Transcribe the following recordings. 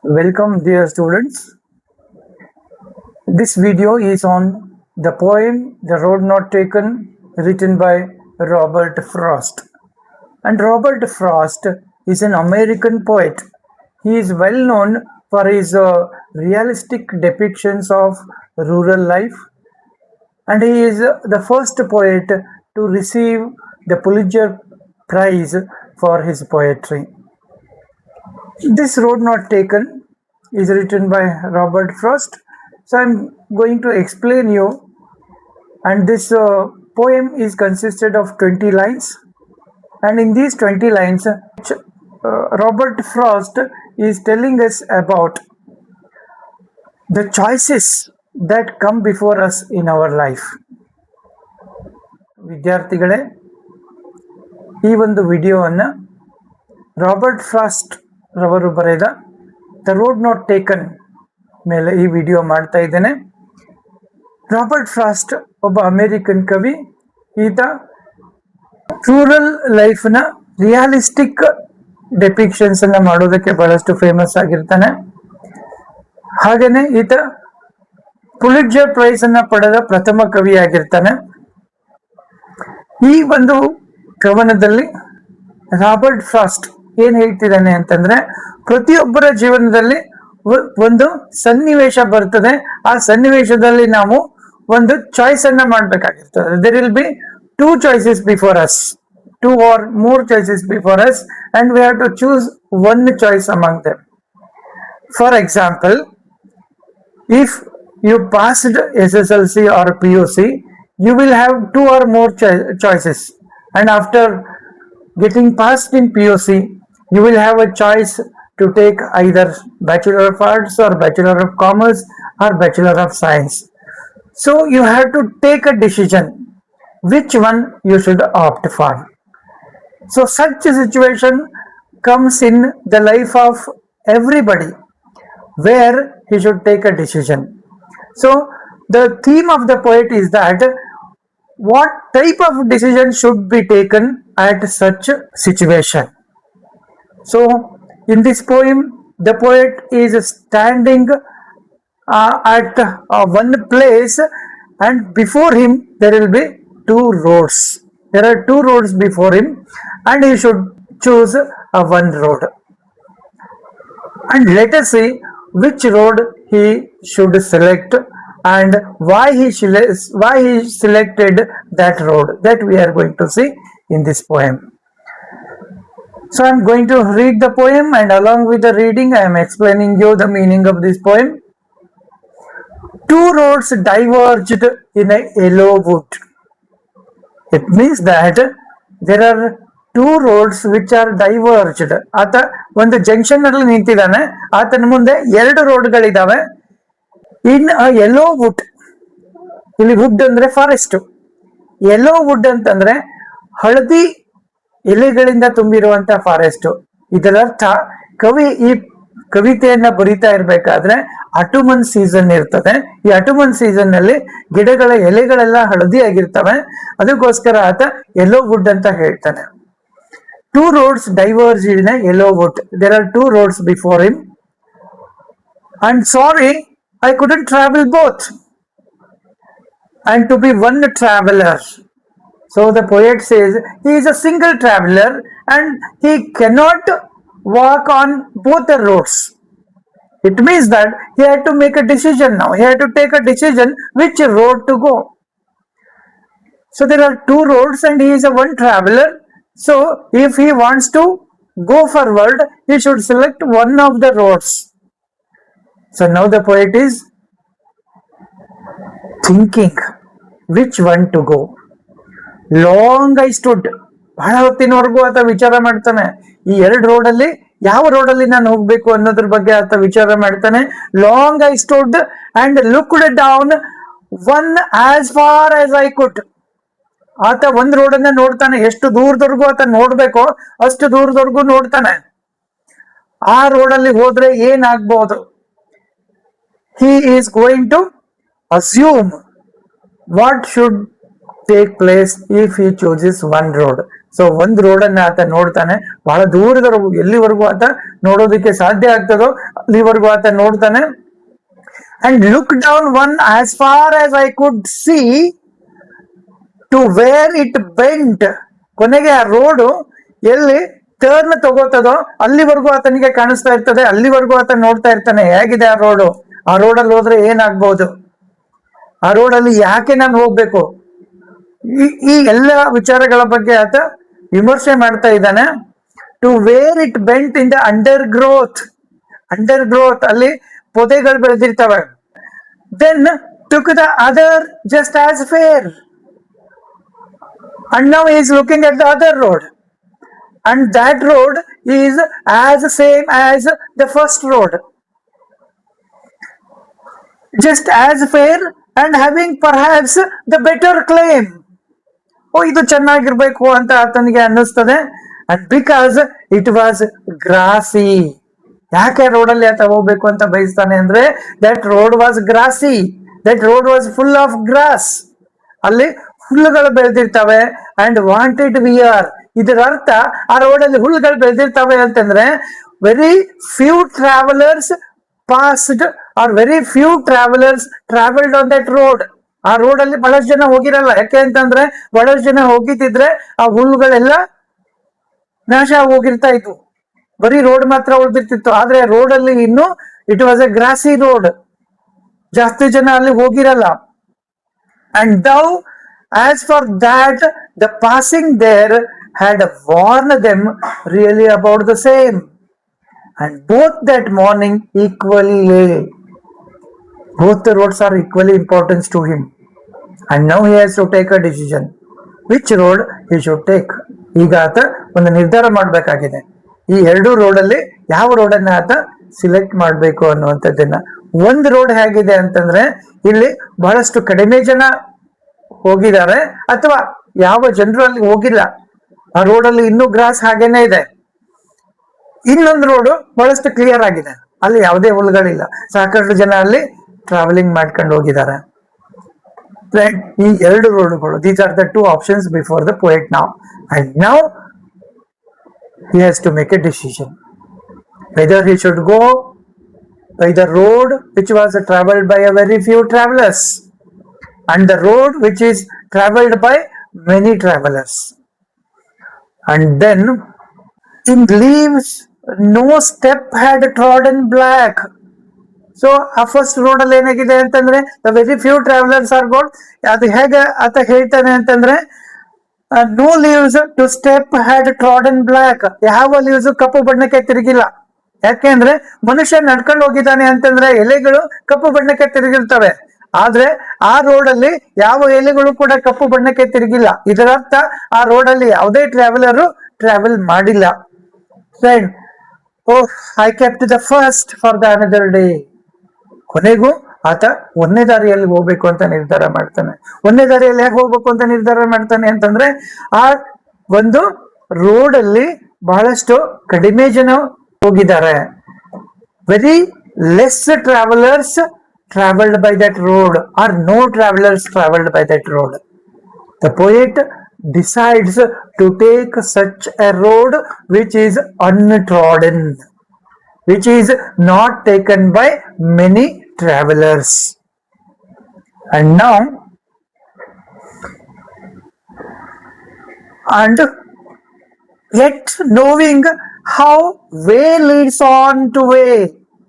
Welcome, dear students. This video is on the poem The Road Not Taken, written by Robert Frost. And Robert Frost is an American poet. He is well known for his realistic depictions of rural life, and he is the first poet to receive the Pulitzer Prize for his poetry. This Road Not Taken is written by Robert Frost. So I'm going to explain you, and this poem is consisted of 20 lines, and in these 20 lines Robert Frost is telling us about the choices that come before us in our life. ವಿದ್ಯಾರ್ಥಿಗಳೇ, ಈ ಒಂದು ವಿಡಿಯೋವನ್ನು Robert frost ರವರು ಬರೆದ the road not taken ಮೇಲೆ ಈ video ಮಾಡ್ತಾ ಇದ್ದೇನೆ. ರಾಬರ್ಟ್ ಫ್ರಾಸ್ಟ್ ಒಬ್ಬ ಅಮೇರಿಕನ್ ಕವಿ. ಈತ ರೂರಲ್ ಲೈಫ್ನ ರಿಯಾಲಿಸ್ಟಿಕ್ ಡೆಪಿಕ್ಷನ್ಸ್ ಅನ್ನ ಮಾಡೋದಕ್ಕೆ ಬಹಳಷ್ಟು ಫೇಮಸ್ ಆಗಿರ್ತಾನೆ. ಹಾಗೇನೆ ಈತ ಪುಲಿಟ್ಜರ್ ಪ್ರೈಸ್ ಅನ್ನ ಪಡೆದ ಪ್ರಥಮ ಕವಿ ಆಗಿರ್ತಾನೆ. ಈ ಒಂದು ಕವನದಲ್ಲಿ ರಾಬರ್ಟ್ ಫ್ರಾಸ್ಟ್ ಏನ್ ಹೇಳ್ತಿದ್ದಾನೆ ಅಂತಂದ್ರೆ, ಪ್ರತಿಯೊಬ್ಬರ ಜೀವನದಲ್ಲಿ ಒಂದು ಸನ್ನಿವೇಶ ಬರ್ತದೆ. ಆ ಸನ್ನಿವೇಶದಲ್ಲಿ ನಾವು ಒಂದು ಚಾಯ್ಸ್ ಅನ್ನ ಮಾಡ್ಬೇಕಾಗಿರ್ತದೆ. There will be two choices before us, two or more choices before us, and we have to choose one choice among them. For example, if you passed SSLC or PUC, you will have two or more choices, and after getting passed in PUC, you will have a choice to take either Bachelor of Arts or Bachelor of Commerce or Bachelor of Science. So you have to take a decision which one you should opt for. So such a situation comes in the life of everybody, where he should take a decision. So the theme of the poet is that what type of decision should be taken at such situation. So in this poem, the poet is standing at one place, and before him there will be two roads. There are two roads before him, and he should choose one road. And let us see which road he should select and why he selected that road. That we are going to see in this poem. So I am going to read the poem, and along with the reading I am explaining you the meaning of this poem. Two roads diverged in a yellow wood. It means that there are two roads which are diverged. ಆತ ಒಂದು junction ಅಲ್ಲಿ ನಿಂತಿದ್ದಾನೆ, ಆತನ ಮುಂದೆ ಎರಡು ರೋಡ್ಗಳಿದಾವೆ. ಇನ್ yellow wood, ಇಲ್ಲಿ wood ಅಂದ್ರೆ forest, yellow wood ಅಂತಂದ್ರೆ ಹಳದಿ ಎಲೆಗಳಿಂದ ತುಂಬಿರುವಂತ ಫಾರೆಸ್ಟ್. ಇದರರ್ಥ ಕವಿ ಈ ಕವಿತೆಯನ್ನ ಬರಿತಾ ಇರ್ಬೇಕಾದ್ರೆ ಅಟುಮನ್ ಸೀಸನ್ ಇರ್ತದೆ. ಈ ಅಟುಮನ್ ಸೀಸನ್ ನಲ್ಲಿ ಗಿಡಗಳ ಎಲೆಗಳೆಲ್ಲ ಹಳದಿ ಆಗಿರ್ತವೆ. ಅದಕ್ಕೋಸ್ಕರ ಆತ ಯೆಲ್ಲೋ ವುಡ್ ಅಂತ ಹೇಳ್ತಾನೆ. Two roads diverge in a yellow wood. There are two roads before him. And sorry, I couldn't travel both. And to be one traveler. So the poet says he is a single traveler and he cannot walk on both the roads. It means that he had to make a decision now. He had to take a decision which road to go. So there are two roads and he is a one traveler. So if he wants to go forward, he should select one of the roads. So now the poet is thinking which one to go. Long I stood. ಬಹಳ ಹೊತ್ತಿನವರೆಗೂ ಆತ ವಿಚಾರ ಮಾಡ್ತಾನೆ. ಈ ಎರಡು ರೋಡಲ್ಲಿ ಯಾವ ರೋಡಲ್ಲಿ ನಾನು ಹೋಗ್ಬೇಕು ಅನ್ನೋದ್ರ ಬಗ್ಗೆ ಆತ ವಿಚಾರ ಮಾಡ್ತಾನೆ. Long I stood and looked down one as far as I ಕುಡ್. ಆತ ಒಂದ್ ರೋಡನ್ನ ನೋಡ್ತಾನೆ, ಎಷ್ಟು ದೂರದವರೆಗೂ ಆತ ನೋಡ್ಬೇಕೋ ಅಷ್ಟು ದೂರದವರೆಗೂ ನೋಡ್ತಾನೆ. ಆ ರೋಡಲ್ಲಿ ಹೋದ್ರೆ ಏನಾಗ್ಬಹುದು? He is going to assume what should take place if he chooses one road. So ಒಂದ್ ರೋಡ್ ಅನ್ನ ಆತ ನೋಡ್ತಾನೆ. ಬಹಳ ದೂರದವರೆಗೂ, ಎಲ್ಲಿವರೆಗೂ ಆತ ನೋಡೋದಕ್ಕೆ ಸಾಧ್ಯ ಆಗ್ತದೋ ಅಲ್ಲಿವರೆಗೂ ಆತ ನೋಡ್ತಾನೆ. And look down one as far as I could see to where it bent. ಕೊನೆಗೆ ಆ ರೋಡು ಎಲ್ಲಿ ಟರ್ನ್ ತಗೋತದೋ ಅಲ್ಲಿವರೆಗೂ ಆತನಿಗೆ ಕಾಣಿಸ್ತಾ ಇರ್ತದೆ. ಅಲ್ಲಿವರೆಗೂ ಆತ ನೋಡ್ತಾ ಇರ್ತಾನೆ, ಹೇಗಿದೆ ಆ ರೋಡು, ಆ ರೋಡಲ್ಲಿ ಹೋದ್ರೆ ಏನಾಗ್ಬಹುದು, ಆ ರೋಡಲ್ಲಿ ಯಾಕೆ ನಾನು ಹೋಗ್ಬೇಕು, ಈ ಎಲ್ಲ ವಿಚಾರಗಳ ಬಗ್ಗೆ ಆತ ವಿಮರ್ಶೆ ಮಾಡ್ತಾ ಇದ್ದಾನೆ. To where it bent in the undergrowth ಅಲ್ಲಿ ಪೊದೆಗಳು ಬೆಳೆದಿರ್ತವೆ. Then took the other just as fair and now he is looking at the other road, and that road is as same as the first road, just as fair and having perhaps the better claim. ಇದು ಚೆನ್ನಾಗಿರ್ಬೇಕು ಅಂತ ಆತನಿಗೆ ಅನ್ನಿಸ್ತದೆ. And because it was grassy. ಯಾಕೆ ರೋಡಲ್ಲಿ ಆತ ಹೋಗ್ಬೇಕು ಅಂತ ಬಯಸ್ತಾನೆ ಅಂದ್ರೆ that road was grassy, that road was full of grass. ಅಲ್ಲಿ ಹುಲ್ಲುಗಳು ಬೆಳೆದಿರ್ತವೆ. ಅಂಡ್ ವಾಂಟೆಡ್ ವಿಯರ್, ಇದರ ಅರ್ಥ ಆ ರೋಡಲ್ಲಿ ಹುಲ್ಲುಗಳು ಬೆಳೆದಿರ್ತವೆ ಅಂತಂದ್ರೆ very few travellers passed are very few travellers travelled on that road. ಆ ರೋಡ್ ಅಲ್ಲಿ ಬಹಳಷ್ಟು ಜನ ಹೋಗಿರಲ್ಲ. ಯಾಕೆ ಅಂತಂದ್ರೆ ಬಹಳಷ್ಟು ಜನ ಹೋಗಿದ್ದಿದ್ರೆ ಆ ಹುಲ್ಲುಗಳೆಲ್ಲ ನಾಶ ಹೋಗಿರ್ತಾ ಇತ್ತು, ಬರೀ ರೋಡ್ ಮಾತ್ರ ಉಳಿದಿರ್ತಿತ್ತು. ಆದ್ರೆ ರೋಡ್ ಅಲ್ಲಿ ಇನ್ನು it was a grassy road, ಜಾಸ್ತಿ ಜನ ಅಲ್ಲಿ ಹೋಗಿರಲ್ಲ. And though as for that the passing there had warned them really about the same, and both that morning equally lay. Both the roads are equally important to him, and now he has to take a decision which road he should take. ಈಗ ಆತ ಒಂದು ನಿರ್ಧಾರ ಮಾಡಬೇಕಾಗಿದೆ, ಈ ಎರಡು ರೋಡಲ್ಲಿ ಯಾವ ರೋಡನ್ನ ಆತ ಸಿಲೆಕ್ಟ್ ಮಾಡಬೇಕು ಅನ್ನುವಂಥದ್ದನ್ನ. ಒಂದು ರೋಡ್ ಹೇಗಿದೆ ಅಂತಂದ್ರೆ ಇಲ್ಲಿ ಬಹಳಷ್ಟು ಕಡಿಮೆ ಜನ ಹೋಗಿದ್ದಾರೆ ಅಥವಾ ಯಾವ ಜನರು ಅಲ್ಲಿ ಹೋಗಿಲ್ಲ, ಆ ರೋಡಲ್ಲಿ ಇನ್ನೂ ಗ್ರಾಸ್ ಹಾಗೇನೆ ಇದೆ. ಇನ್ನೊಂದು ರೋಡು ಬಹಳಷ್ಟು ಕ್ಲಿಯರ್ ಆಗಿದೆ, ಅಲ್ಲಿ ಯಾವುದೇ ಹುಲ್ಲುಗಳಿಲ್ಲ, ಸಾಕಷ್ಟು ಜನ ಅಲ್ಲಿ ಟ್ರಾವೆಲಿಂಗ್ ಮಾಡ್ಕೊಂಡು ಹೋಗಿದ್ದಾರೆ. ಈ ಎರಡು ರೋಡ್ಗಳು, these are the two options before the poet now. And now he has to make a decision whether he should go by the road which was traveled by a very few travelers and the road which is traveled by many travelers. And then in leaves no step had trodden black. So ಆ first road ಅಲ್ಲಿ ಏನಾಗಿದೆ ಅಂತಂದ್ರೆ the very few travellers are goed. ಅದು ಹೇಗೆ ಆತ ಹೇಳ್ತಾನೆ ಅಂತಂದ್ರೆ no leaves to step had trodden black. ಯಾವ ಲೀವ್ಸ್ ಕಪ್ಪು ಬಣ್ಣಕ್ಕೆ ತಿರುಗಿಲ್ಲ. ಯಾಕೆಂದ್ರೆ ಮನುಷ್ಯ ನಡ್ಕೊಂಡು ಹೋಗಿದ್ದಾನೆ ಅಂತಂದ್ರೆ ಎಲೆಗಳು ಕಪ್ಪು ಬಣ್ಣಕ್ಕೆ ತಿರುಗಿರ್ತವೆ. ಆದ್ರೆ ಆ ರೋಡ್ ಅಲ್ಲಿ ಯಾವ ಎಲೆಗಳು ಕೂಡ ಕಪ್ಪು ಬಣ್ಣಕ್ಕೆ ತಿರುಗಿಲ್ಲ. ಇದರರ್ಥ ಆ ರೋಡ್ ಅಲ್ಲಿ ಯಾವುದೇ ಟ್ರಾವೆಲರ್ ಟ್ರಾವೆಲ್ ಮಾಡಿಲ್ಲ. Oh I kept the first for the another day. ಕೊನೆಗೂ ಆತ ಒಂದೇ ದಾರಿಯಲ್ಲಿ ಹೋಗ್ಬೇಕು ಅಂತ ನಿರ್ಧಾರ ಮಾಡ್ತಾನೆ. ಒಂದೇ ದಾರಿಯಲ್ಲಿ ಯಾಕೆ ಹೋಗ್ಬೇಕು ಅಂತ ನಿರ್ಧಾರ ಮಾಡ್ತಾನೆ ಅಂತಂದ್ರೆ ಆ ಒಂದು ರೋಡ್ ಅಲ್ಲಿ ಬಹಳಷ್ಟು ಕಡಿಮೆ ಜನ ಹೋಗಿದ್ದಾರೆ. Very less travellers traveled by that road, or no travelers traveled by that road. The poet decides to take such a road which is untrodden, which is not taken by many travelers. And now, and yet knowing how way leads on to way,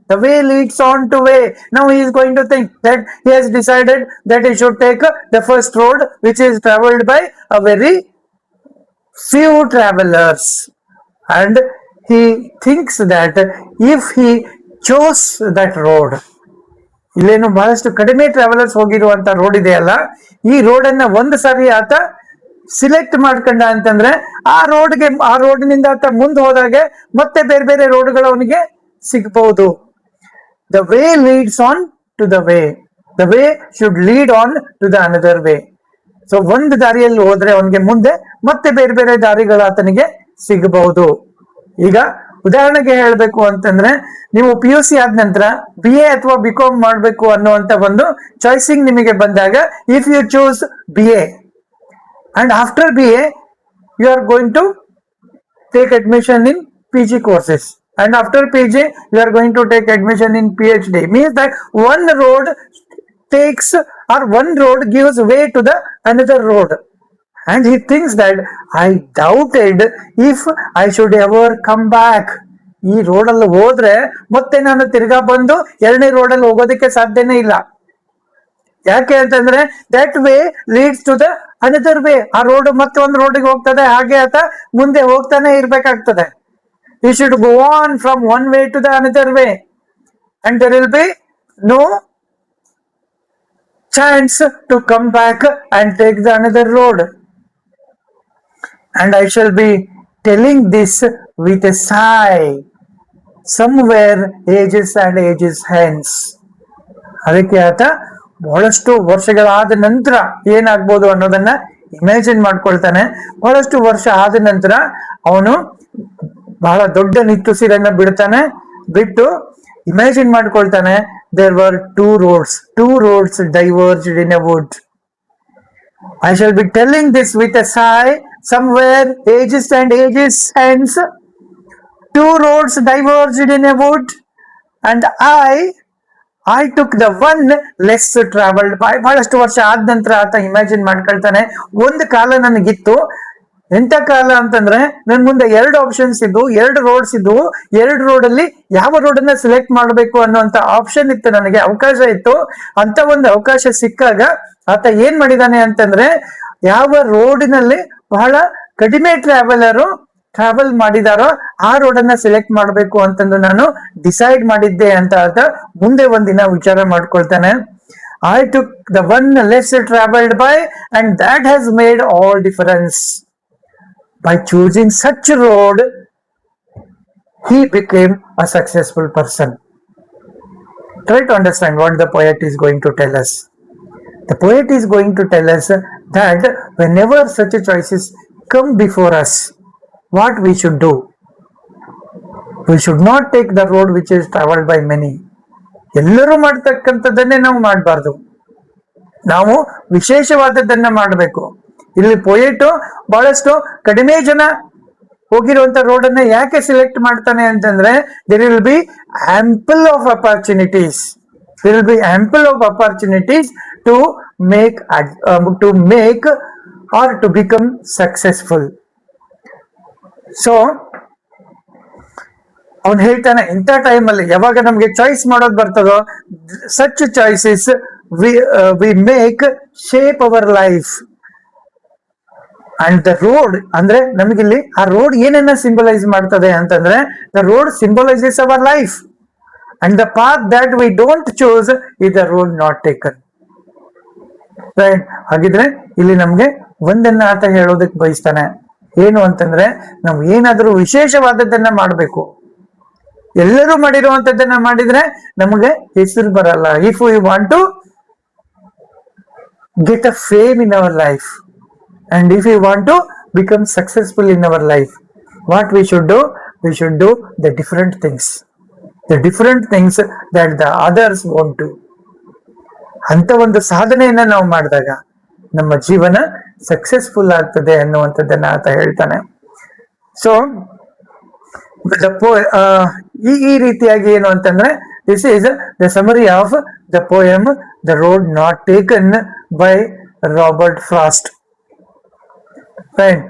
the way leads on to way. Now he is going to think that he has decided that he should take the first road which is traveled by a very few travelers, and he thinks that if he chose that road, ಇಲ್ಲೇನು ಬಹಳಷ್ಟು ಕಡಿಮೆ travellers ಹೋಗಿರುವಂತ road ಇದೆಯಲ್ಲ, ಈ road ಅನ್ನ ಒಂದು ಸಾರಿ ಆತ select ಮಾಡ್ಕೊಂಡ ಅಂತಂದ್ರೆ ಆ ರೋಡ್ನಿಂದ ಆತ ಮುಂದೆ ಹೋದಾಗೆ ಮತ್ತೆ ಬೇರೆ ಬೇರೆ ರೋಡ್ಗಳು ಅವನಿಗೆ ಸಿಗಬಹುದು. The way leads on to the way. The way should lead on to the another way. So ಒಂದು ದಾರಿಯಲ್ಲಿ ಹೋದ್ರೆ ಅವನಿಗೆ ಮುಂದೆ ಮತ್ತೆ ಬೇರೆ ಬೇರೆ ದಾರಿಗಳು ಆತನಿಗೆ ಸಿಗಬಹುದು. ಈಗ ಉದಾಹರಣೆಗೆ ಹೇಳ್ಬೇಕು ಅಂತಂದ್ರೆ ನೀವು PUC ಆದ ನಂತರ BA ಅಥವಾ BCom ಮಾಡ್ಬೇಕು ಅನ್ನುವಂತ ಒಂದು ಚಾಯ್ಸಿಂಗ್ ನಿಮಗೆ ಬಂದಾಗ, if you choose BA and after BA you are going to take admission in PG courses. and after PG you are going to take admission in PhD. Means that one road takes, or one road gives way to the another road, and he thinks that I doubted if I should ever come back. ಈ ರೋಡಲ್ಲಿ ಹೋದ್ರೆ ಮತ್ತೆ ನಾನು ತಿರ್ಗಾ ಬಂದು ಎರಡನೇ ರೋಡಲ್ಲಿ ಹೋಗೋದಕ್ಕೆ ಸಾಧ್ಯನೇ ಇಲ್ಲ. ಯಾಕೆ ಅಂತಂದ್ರೆ that way leads to the another way. ಆ ರೋಡ್ ಮತ್ತೆ ಒಂದು ರೋಡಿಗೆ ಹೋಗ್ತದೆ, ಹಾಗೆ ಆತ ಮುಂದೆ ಹೋಗ್ತಾನೆ ಇರ್ಬೇಕಾಗ್ತದೆ. He should go on from one way to the another way, and there will be no chance to come back and take the another road. And I shall be telling this with a sigh, somewhere ages and ages hence. ಅದಕ್ಕೆ ಆತ ಬಹಳಷ್ಟು ವರ್ಷಗಳಾದ ನಂತರ ಏನಾಗ್ಬೋದು ಅನ್ನೋದನ್ನ imagine ಮಾಡ್ಕೊಳ್ತಾನೆ. ಬಹಳಷ್ಟು ವರ್ಷ ಆದ ನಂತರ ಅವನು ಬಹಳ ದೊಡ್ಡ ನಿಟ್ಟುಸಿರನ್ನ ಬಿಟ್ಟು ಇಮ್ಯಾಜಿನ್ ಮಾಡ್ಕೊಳ್ತಾನೆ, there were two roads diverged in a wood. I shall be telling this with a sigh, somewhere ages and ages hence, two roads diverged in a wood, and I took the one less traveled by. ಬಹಳಷ್ಟು ವರ್ಷ ಆದ ನಂತರ ಆತ imagine ಮಾಡ್ಕೊಳ್ತಾನೆ, ಒಂದು ಕಾಲ ನನಗಿತ್ತು. ಎಂತ ಕಾಲ ಅಂತಂದ್ರೆ ನನ್ ಮುಂದೆ ಎರಡು ಆಪ್ಷನ್ಸ್ ಇದ್ವು, ಎರಡು ರೋಡ್ಸ್ ಇದ್ವು. ಎರಡು ರೋಡಲ್ಲಿ ಯಾವ ರೋಡನ್ನ ಸೆಲೆಕ್ಟ್ ಮಾಡಬೇಕು ಅನ್ನೋಂತ ಆಪ್ಷನ್ ಇತ್ತು, ನನಗೆ ಅವಕಾಶ ಇತ್ತು. ಅಂತ ಒಂದು ಅವಕಾಶ ಸಿಕ್ಕಾಗ ಆತ ಏನ್ ಮಾಡಿದಾನೆ ಅಂತಂದ್ರೆ, ಯಾವ ರೋಡಿನಲ್ಲಿ ಬಹಳ ಕಡಿಮೆ ಟ್ರಾವೆಲ್ ಮಾಡಿದಾರೋ ಆ ರೋಡನ್ನ ಸೆಲೆಕ್ಟ್ ಮಾಡಬೇಕು ಅಂತಂದು ನಾನು ಡಿಸೈಡ್ ಮಾಡಿದ್ದೆ ಅಂತ ಆತ ಮುಂದೆ ಒಂದಿನ ವಿಚಾರ ಮಾಡ್ಕೊಳ್ತಾನೆ. I took the one less traveled by, and that has made all difference. By choosing such a road, he became a successful person. Try to understand what the poet is going to tell us. The poet is going to tell us that whenever such a choices come before us, what we should do? We should not take the road which is traveled by many. ಎಲ್ಲರೂ ಮಾಡ್ತಕ್ಕಂಥದ್ದನ್ನೇ ನಾವು ಮಾಡಬಾರ್ದು, ನಾವು ವಿಶೇಷವಾದದ್ದನ್ನ ಮಾಡಬೇಕು. ಇಲ್ಲಿ poet ಬಹಳಷ್ಟು ಕಡಿಮೆ ಜನ ಹೋಗಿರುವಂತ road ಅನ್ನ ಯಾಕೆ ಸೆಲೆಕ್ಟ್ ಮಾಡ್ತಾನೆ ಅಂತಂದ್ರೆ, there will be ample of opportunities to make or to become successful. So ಅವನು ಹೇಳ್ತಾನೆ, ಇಂಥ ಟೈಮಲ್ಲಿ ಯಾವಾಗ ನಮ್ಗೆ ಚಾಯ್ಸ್ ಮಾಡೋದು ಬರ್ತದೋ, such choices we make shape our life. And the road ಅಂದ್ರೆ ನಮಗಿಲ್ಲಿ ಆ ರೋಡ್ ಏನನ್ನ ಸಿಂಬಲೈಸ್ ಮಾಡ್ತದೆ ಅಂತಂದ್ರೆ, the road symbolises our life, and the path that we don't choose is the road not taken. Right? ಹಾಗಿದ್ರೆ ಇಲ್ಲಿ ನಮ್ಗೆ ಒಂದನ್ನ ಆತ ಹೇಳೋದಕ್ಕೆ ಬಯಸ್ತಾನೆ, ಏನು ಅಂತಂದ್ರೆ, ನಾವು ಏನಾದ್ರೂ ವಿಶೇಷವಾದದ್ದನ್ನ ಮಾಡ್ಬೇಕು. ಎಲ್ಲರೂ ಮಾಡಿರುವಂತದ್ದನ್ನ ಮಾಡಿದ್ರೆ ನಮಗೆ ಹೆಸರು ಬರಲ್ಲ. If we want to get a fame in our life, and if we want to become successful in our life, what we should do the different things that the others won't do. ಅಂತ ಒಂದು ಸಾಧನೆಯನ್ನ ನಾವು ಮಾಡಿದಾಗ ನಮ್ಮ ಜೀವನ successful ಆಗ್ತದೆ ಅನ್ನುವಂಥದ್ದನ್ನ ಆತ ಹೇಳ್ತಾನೆ. ಸೊ ಈ ರೀತಿಯಾಗಿ ಏನು ಅಂತಂದ್ರೆ, this is the summary of the poem the road not taken by Robert frost. Right?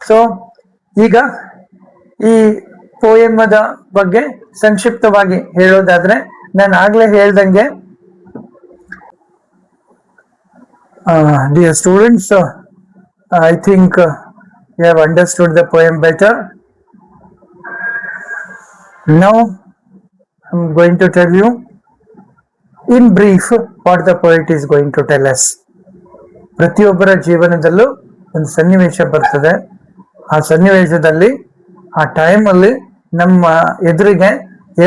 So ಈಗ ಈ ಪೋಯಮದ ಬಗ್ಗೆ ಸಂಕ್ಷಿಪ್ತವಾಗಿ ಹೇಳೋದಾದ್ರೆ, ನಾನು ಆಗ್ಲೇ ಹೇಳ್ದಂಗೆ, dear students, I think you have understood the poem better. Now I'm going to tell you in brief what the poet is going to tell us. ಪ್ರತಿಯೊಬ್ಬರ ಜೀವನದಲ್ಲೂ ಒಂದು ಸನ್ನಿವೇಶ ಬರ್ತದೆ. ಆ ಸನ್ನಿವೇಶದಲ್ಲಿ, ಆ ಟೈಮಲ್ಲಿ ನಮ್ಮ ಎದುರಿಗೆ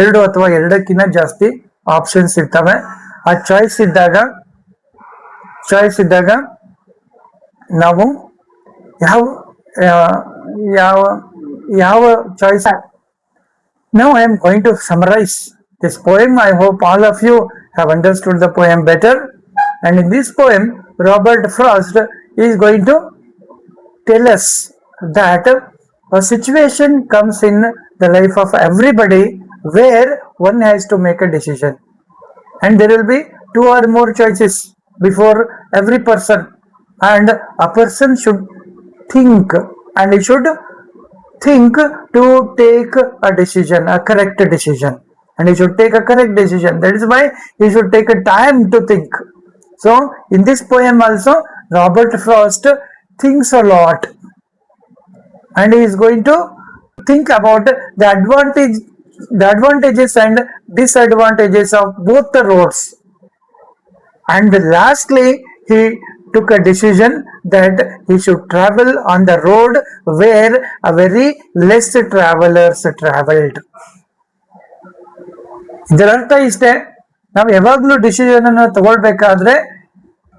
ಎರಡು ಅಥವಾ ಎರಡಕ್ಕಿಂತ ಜಾಸ್ತಿ ಆಪ್ಷನ್ಸ್ ಇರ್ತವೆ. ಆ ಚಾಯ್ಸ್ ಇದ್ದಾಗ ನಾವು ಯಾವ choice. Now I am going to summarize this poem. I hope all of you have understood the poem better. And in this poem, Robert Frost is going to tell us that a situation comes in the life of everybody where one has to make a decision, and there will be two or more choices before every person, and a person should think, and he should think to take a decision, a correct decision, and he should take a correct decision. That is why he should take a time to think. So in this poem also Robert Frost thinks a lot, and he is going to think about the advantages and disadvantages of both the roads, and lastly he took a decision that he should travel on the road where a very less travelers traveled. ಇದರ ಅರ್ಥ ಇಷ್ಟೇ, ನಾವು ಯಾವಾಗ್ಲೂ decision ಅನ್ನು ತಗೊಳ್ಬೇಕಾದ್ರೆ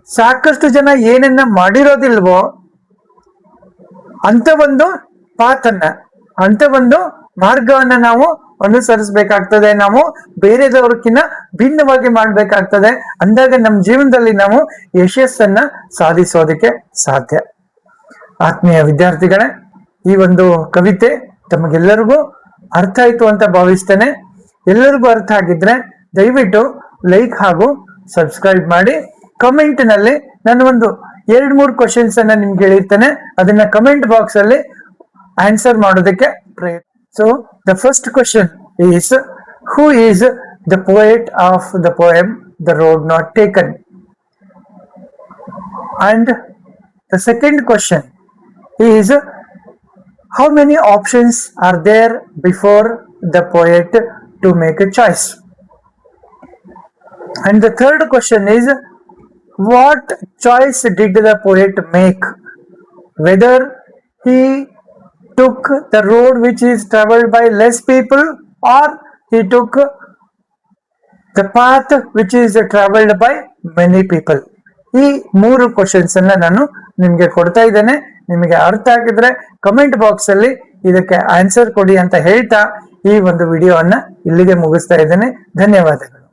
ಸಾಕಷ್ಟು ಜನ ಏನನ್ನ ಮಾಡಿರೋದಿಲ್ವೋ ಅಂತ ಒಂದು ಪಾತನ್ನ, ಅಂತ ಒಂದು ಮಾರ್ಗವನ್ನ ನಾವು ಅನುಸರಿಸಬೇಕಾಗ್ತದೆ. ನಾವು ಬೇರೆದವ್ರಕ್ಕಿಂತ ಭಿನ್ನವಾಗಿ ಮಾಡ್ಬೇಕಾಗ್ತದೆ. ಅಂದಾಗ ನಮ್ಮ ಜೀವನದಲ್ಲಿ ನಾವು ಯಶಸ್ಸನ್ನ ಸಾಧಿಸೋದಕ್ಕೆ ಸಾಧ್ಯ. ಆತ್ಮೀಯ ವಿದ್ಯಾರ್ಥಿಗಳೇ, ಈ ಒಂದು ಕವಿತೆ ತಮಗೆಲ್ಲರಿಗೂ ಅರ್ಥ ಆಯ್ತು ಅಂತ ಭಾವಿಸ್ತೇನೆ. ಎಲ್ಲರಿಗೂ ಅರ್ಥ ಆಗಿದ್ರೆ ದಯವಿಟ್ಟು ಲೈಕ್ ಹಾಗೂ ಸಬ್ಸ್ಕ್ರೈಬ್ ಮಾಡಿ. ಕಮೆಂಟ್ ನಲ್ಲಿ ನಾನು ಒಂದು 2-3 ಕ್ವಶನ್ಸ್ ಅನ್ನ ನಿಮ್ಗೆ ಹೇಳಿರ್ತೇನೆ, ಅದನ್ನ ಕಮೆಂಟ್ ಬಾಕ್ಸ್ ಅಲ್ಲಿ ಆನ್ಸರ್ ಮಾಡೋದಕ್ಕೆ ಪ್ರಯತ್ನ. So the first question is, who is the poet of the poem The Road Not Taken? And the second question is, how many options are there before the poet to make a choice? And the third question is, what choice did the poet make? Whether he took the road which is traveled by less people, or he took the path which is traveled by many people. ಈ 3 questions ಅನ್ನ ನಾನು ನಿಮ್ಗೆ ಕೊಡ್ತಾ ಇದ್ದೇನೆ. ನಿಮಗೆ ಅರ್ಥ ಆಗಿದ್ರೆ comment box ಅಲ್ಲಿ ಇದಕ್ಕೆ ಆನ್ಸರ್ ಕೊಡಿ ಅಂತ ಹೇಳ್ತಾ ಈ ಒಂದು ವಿಡಿಯೋವನ್ನ ಇಲ್ಲಿಗೆ ಮುಗಿಸ್ತಾ ಇದ್ದೇನೆ. ಧನ್ಯವಾದಗಳು.